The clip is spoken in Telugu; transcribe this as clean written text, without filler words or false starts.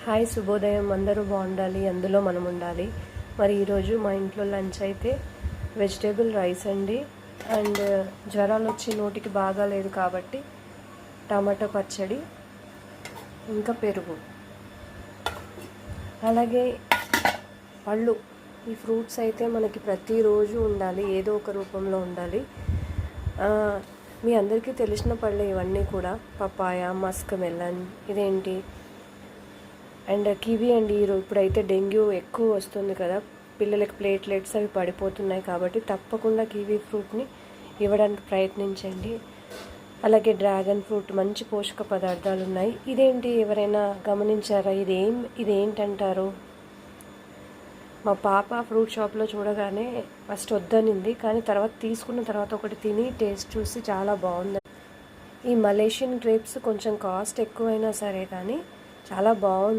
హాయ్ శుభోదయం. అందరూ బాగుండాలి, అందులో మనం ఉండాలి. మరి ఈరోజు మా ఇంట్లో లంచ్ అయితే వెజిటేబుల్ రైస్ అండి. అండ్ జ్వరాలు వచ్చి నోటికి బాగాలేదు కాబట్టి టమాటో పచ్చడి, ఇంకా పెరుగు, అలాగే పళ్ళు. ఈ ఫ్రూట్స్ అయితే మనకి ప్రతిరోజు ఉండాలి, ఏదో ఒక రూపంలో ఉండాలి. మీ అందరికీ తెలిసిన పళ్ళు ఇవన్నీ కూడా. పపాయ, మస్క్ మెలన్, ఇదేంటి అండ్ కివీ అండి. ఇప్పుడైతే డెంగ్యూ ఎక్కువ వస్తుంది కదా, పిల్లలకి ప్లేట్లెట్స్ అవి పడిపోతున్నాయి కాబట్టి తప్పకుండా కివీ ఫ్రూట్ని ఇవ్వడానికి ప్రయత్నించండి. అలాగే డ్రాగన్ ఫ్రూట్, మంచి పోషక పదార్థాలు ఉన్నాయి. ఇదేంటి ఎవరైనా గమనించారా? ఇదేంటంటారు? మా పాప ఫ్రూట్ షాప్లో చూడగానే ఫస్ట్ వద్దనింది, కానీ తర్వాత తీసుకున్న తర్వాత ఒకటి తిని టేస్ట్ చూసి చాలా బాగుంది. ఈ మలేషియన్ గ్రేప్స్ కొంచెం కాస్ట్ ఎక్కువైనా సరే కానీ చాలా బాగుంది.